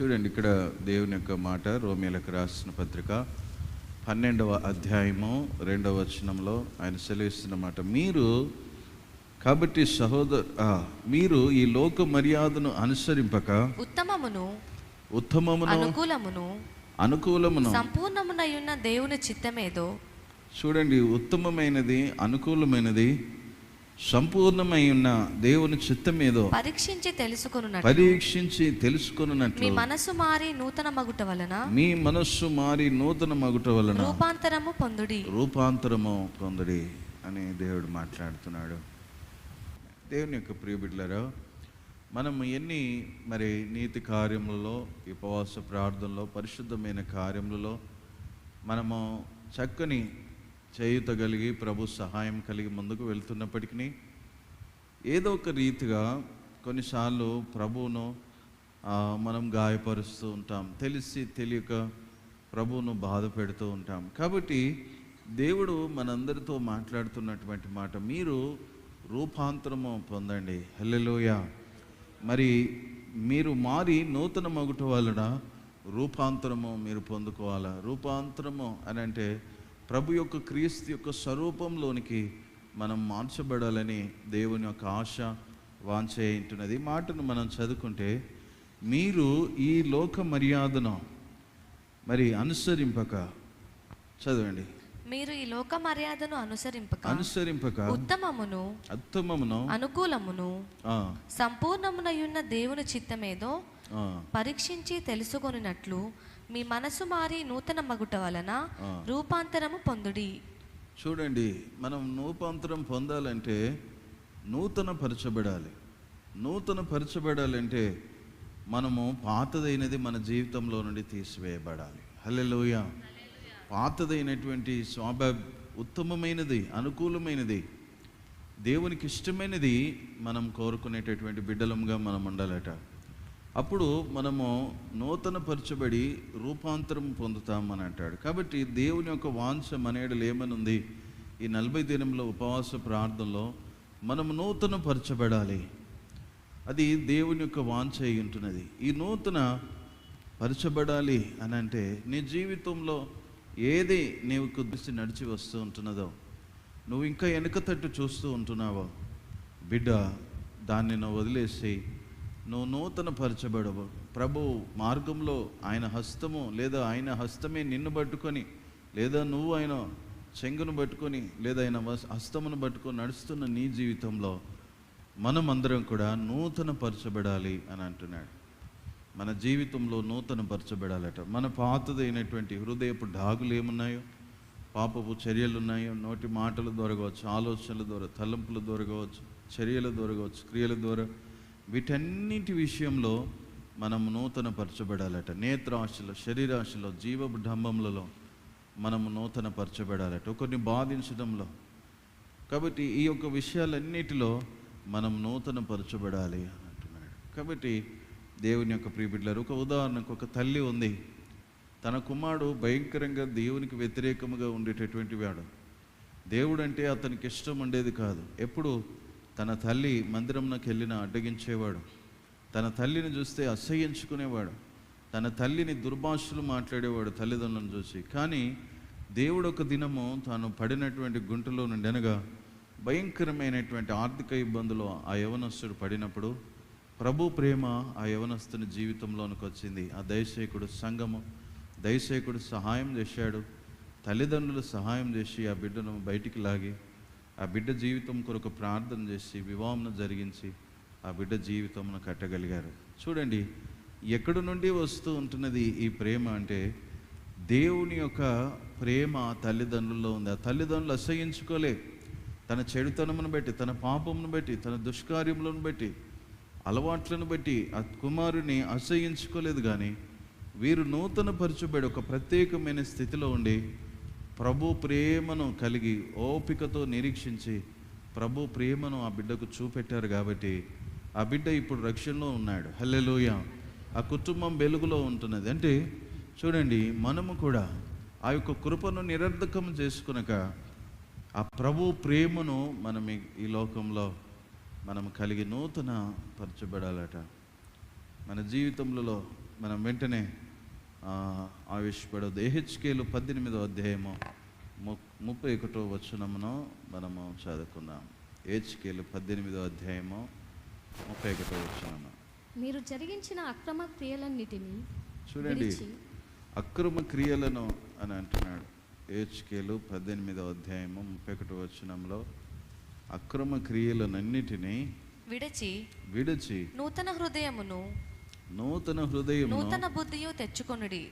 చూడండి, ఇక్కడ దేవుని యొక్క మాట రోమీయులకు రాసిన పత్రిక 12వ అధ్యాయము 2వ వచనంలో ఆయన సెలవిస్తున్న మాట, మీరు కాబట్టి మీరు ఈ లోక మర్యాదను అనుసరింపక ఉత్తమమును అనుకూలమును సంపూర్ణమునయున్న దేవుని చిత్తమేదో. చూడండి, ఉత్తమమైనది, అనుకూలమైనది, సంపూర్ణమై ఉన్న దేవుని చిత్తమేదో పరీక్షించి తెలుసుకొనున్నట్లు మీ మనస్సు మారి నూతన మగుట వలన రూపాంతరము పొందుడి అని దేవుడు మాట్లాడుతున్నాడు. దేవుని యొక్క ప్రియ బిడ్డలారా, మనము ఎన్ని నీతి కార్యములలో, ఉపవాస ప్రార్థనలో, పరిశుద్ధమైన కార్యములలో మనము చక్కని చేయుత కలిగి ప్రభు సహాయం కలిగి ముందుకు వెళ్తున్నప్పటికీ ఏదో ఒక రీతిగా కొన్నిసార్లు ప్రభువును మనం గాయపరుస్తూ ఉంటాం, తెలిసి తెలియక ప్రభువును బాధ పెడుతూ ఉంటాం. కాబట్టి దేవుడు మనందరితో మాట్లాడుతున్నటువంటి మాట, మీరు రూపాంతరము పొందండి. హల్లెలూయా. మీరు మారి నూతన మగుట వలన రూపాంతరము మీరు పొందుకోవాలా. రూపాంతరము అని అంటే ప్రభు యొక్క క్రీస్తు యొక్క స్వరూపంలోనికి మనం మార్చబడాలని దేవుని యొక్క ఆశ వాంఛ ఉంటున్నది. ఈ మాటను మనం చదువుకుంటే, మీరు ఈ లోక మర్యాదను అనుసరింపక, చదవండి, మీరు ఈ లోక మర్యాదను అనుసరింపక ఉత్తమమును అనుకూలమును సంపూర్ణమునయున్న దేవుని చిత్తమేదో పరీక్షించి తెలుసుకొనినట్లు మీ మనసు మారి నూతన మగుట వలన రూపాంతరము పొందుడి. చూడండి, మనం రూపాంతరం పొందాలంటే నూతన పరచబడాలంటే మనము పాతదైనది మన జీవితంలో నుండి తీసివేయబడాలి. హల్లెలూయా. పాతదైనటువంటి ఉత్తమమైనది, అనుకూలమైనది, దేవునికి ఇష్టమైనది మనం కోరుకునేటటువంటి బిడ్డలంగా మనం ఉండాలట. అప్పుడు మనము నూతన పరచబడి రూపాంతరం పొందుతామని అంటాడు. కాబట్టి దేవుని యొక్క వాంఛ మనేడలు ఏమనుంది, ఈ 40 దినంలో ఉపవాస ప్రార్థనలో మనము నూతన పరచబడాలి. అది దేవుని యొక్క వాంఛ అయి ఉంటున్నది. ఈ నూతన పరచబడాలి అని అంటే నీ జీవితంలో ఏది నీవు కుదిసి నడిచి వస్తూ ఉంటున్నదో, నువ్వు ఇంకా వెనుక తట్టు చూస్తూ ఉంటున్నావో బిడ్డ, దాన్ని నువ్వు వదిలేసి నువ్వు నూతన పరచబడవు. ప్రభు మార్గంలో ఆయన హస్తము లేదా ఆయన హస్తమే నిన్ను పట్టుకొని, లేదా నువ్వు ఆయన చెంగును పట్టుకొని, లేదా ఆయన హస్తమును పట్టుకొని నడుస్తున్న నీ జీవితంలో మనమందరం కూడా నూతన పరచబడాలి అని అంటున్నాడు. మన జీవితంలో నూతన పరచబడాలట. మన పాతదైనటువంటి హృదయపు డాగులు ఏమున్నాయో, పాపపు చర్యలు ఉన్నాయో, నోటి మాటల ద్వారా కావచ్చు, ఆలోచనల ద్వారా, తలంపుల ద్వారా కావచ్చు, చర్యల ద్వారా కావచ్చు, క్రియల ద్వారా, వీటన్నిటి విషయంలో మనం నూతన పరచబడాలట. నేత్రాశలో, శరీరాశలో, జీవపు డంబములలో మనము నూతన పరచబడాలట, కొన్ని బాధించడంలో. కాబట్టి ఈ యొక్క విషయాలన్నిటిలో మనం నూతన పరచబడాలి అని అంటున్నాడు. కాబట్టి దేవుని యొక్క ప్రియబిడ్డలారు, ఒక ఉదాహరణకు ఒక తల్లి ఉంది. తన కుమారుడు భయంకరంగా దేవునికి వ్యతిరేకముగా ఉండేటటువంటి వాడు. దేవుడు అంటే అతనికి ఇష్టం ఉండేది కాదు. ఎప్పుడు తన తల్లి మందిరంలోకి వెళ్ళినా అడ్డగించేవాడు, తన తల్లిని చూస్తే అసహ్యించుకునేవాడు, తన తల్లిని దుర్భాషలు మాట్లాడేవాడు తల్లిదండ్రులను చూసి. కానీ దేవుడు ఒక దినము తాను పడినటువంటి గుంటలో నుండి, అనగా భయంకరమైనటువంటి ఆర్థిక ఇబ్బందులు ఆ యవనస్తుడు పడినప్పుడు ప్రభు ప్రేమ ఆ యవనస్తుని జీవితంలోనికి వచ్చింది. ఆ దైవసేవకుడు సంఘము, దైవసేవకుడు సహాయం చేశాడు, తల్లిదండ్రులు సహాయం చేసి ఆ బిడ్డను బయటికి లాగి ఆ బిడ్డ జీవితం కొరకు ప్రార్థన చేసి వివాహం జరిగించి ఆ బిడ్డ జీవితంను కట్టగలిగారు. చూడండి, ఎక్కడి నుండి వస్తూ ఉంటున్నది ఈ ప్రేమ అంటే దేవుని యొక్క ప్రేమ తల్లిదండ్రుల్లో ఉంది. ఆ తల్లిదండ్రులు అసహ్యించుకోలే. తన చెడుతనమును బట్టి, తన పాపమును బట్టి, తన దుష్కార్యములను బట్టి, అలవాట్లను బట్టి ఆ కుమారుని అసహ్యించుకోలేదు. కానీ వీరు నూతన పరచబడి ఒక ప్రత్యేకమైన స్థితిలో ఉండి ప్రభు ప్రేమను కలిగి ఓపికతో నిరీక్షించి ప్రభు ప్రేమను ఆ బిడ్డకు చూపెట్టారు. కాబట్టి ఆ బిడ్డ ఇప్పుడు రక్షణలో ఉన్నాడు. హల్లెలూయా. ఆ కుటుంబం వెలుగులో ఉంటున్నది. అంటే చూడండి, మనము కూడా ఆ యొక్క కృపను నిరర్ధకం చేసుకునక ఆ ప్రభు ప్రేమను మనం ఈ లోకంలో మనం కలిగి నూతన పరచబడాలట. మన జీవితంలో మనం వెంటనే ఆవేశపడదు. యెహెజ్కేలు 18వ అధ్యాయము 31వ వచనమును మనము చదువుకుందాం. యెహెజ్కేలు 18వ అధ్యాయము 31వ వచనము. మీరు జరిగించిన అక్రమ క్రియలన్నిటినీ చూడండి, అక్రమ క్రియలను అని అంటున్నాడు. యెహెజ్కేలు 18వ అధ్యాయము 31వ వచనంలో అక్రమ క్రియలనన్నిటినీ విడిచి నూతన హృదయమును నూతన బుద్ధియు తెచ్చుకొనుడి.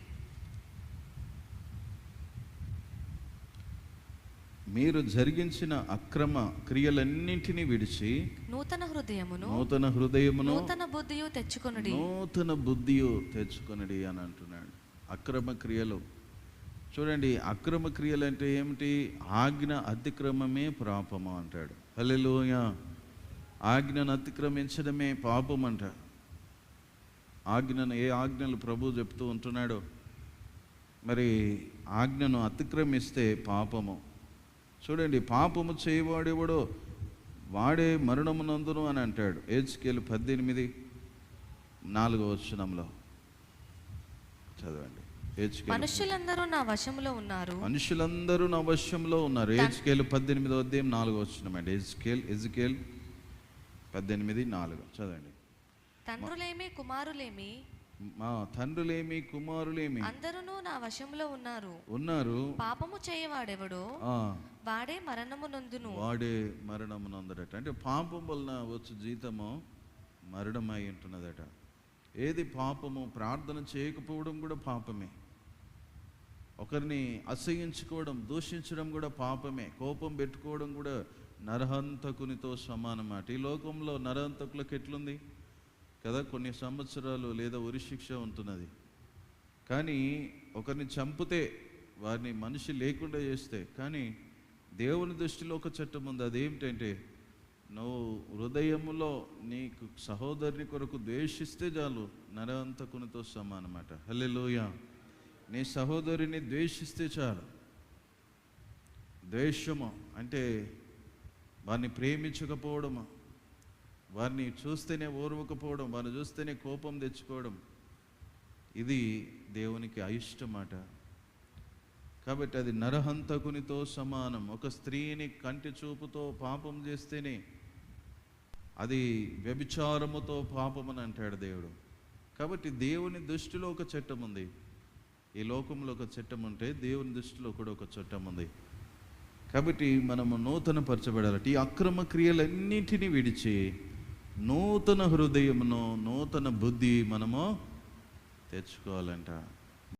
మీరు జరిగించిన అక్రమ క్రియలన్నింటినీ విడిచి నూతన హృదయమును నూతన బుద్ధియు తెచ్చుకొనుడి. నూతన బుద్ధియు తెచ్చుకొనుడి అని అంటున్నాడు. అక్రమ క్రియలు చూడండి, అక్రమ క్రియలు అంటే ఏమిటి? ఆజ్ఞ అతిక్రమమే పాపము అంటాడు. హల్లెలూయా. ఆజ్ఞను అతిక్రమించడమే పాపం అంట. ఆజ్ఞను, ఏ ఆజ్ఞలు ప్రభు చెప్తూ ఉంటున్నాడో, మరి ఆజ్ఞను అతిక్రమిస్తే పాపము. చూడండి, పాపము చేయవాడేవాడో వాడే మరణమునందును అని అంటాడు. యెహెజ్కేలు 18:4 వచనంలో చదవండి. మనుషులందరూ నా వశంలో ఉన్నారు. యెహెజ్కేలు 18వ అధ్యాయం 4వ వచనం అండి. యెహెజ్కేలు 18:4 చదవండి. తండ్రులేమి కుమారులేమి అందరూ నా వశంలో ఉన్నారు. పాపము చేయవాడెవడో వాడే మరణమునందుడట. అంటే పాపం వలన వచ్చే జీతము మరణమై ఉంటున్నదట. ఏది పాపము? ప్రార్థన చేయకపోవడం కూడా పాపమే. ఒకరిని అసహ్యించుకోవడం, దూషించడం కూడా పాపమే. కోపం పెట్టుకోవడం కూడా నరహంతకునితో సమానమాట. ఈ లోకంలో నరహంతకులకు ఎట్లుంది కదా, కొన్ని సంవత్సరాలు లేదా ఉరిశిక్ష ఉంటున్నది. కానీ ఒకరిని చంపితే, వారిని మనిషి లేకుండా చేస్తే, కానీ దేవుని దృష్టిలో ఒక చట్టం ఉంది. అదేమిటంటే, నువ్వు హృదయములో నీకు సహోదరుని కొరకు ద్వేషిస్తే చాలు, నరహంతకునితో సమానమాట. హల్లెలూయా. నీ సహోదరిని ద్వేషిస్తే చాలు. ద్వేషము అంటే వారిని ప్రేమించకపోవడము, వారిని చూస్తేనే ఓర్వకపోవడం, వారిని చూస్తేనే కోపం తెచ్చుకోవడం, ఇది దేవునికి అయిష్టమాట. కాబట్టి అది నరహంతకునితో సమానం. ఒక స్త్రీని కంటి చూపుతో పాపం చేస్తేనే అది వ్యభిచారముతో పాపమని అంటాడు దేవుడు. కాబట్టి దేవుని దృష్టిలో ఒక చట్టం ఉంది. ఈ లోకంలో ఒక చట్టం ఉంటే దేవుని దృష్టిలో కూడా ఒక చట్టం ఉంది. కాబట్టి మనము నూతన పరచబడాలి. ఈ అక్రమ క్రియలన్నింటినీ విడిచి నూతన హృదయమును, నూతన బుద్ధి మనము తెచ్చుకోవాలంట.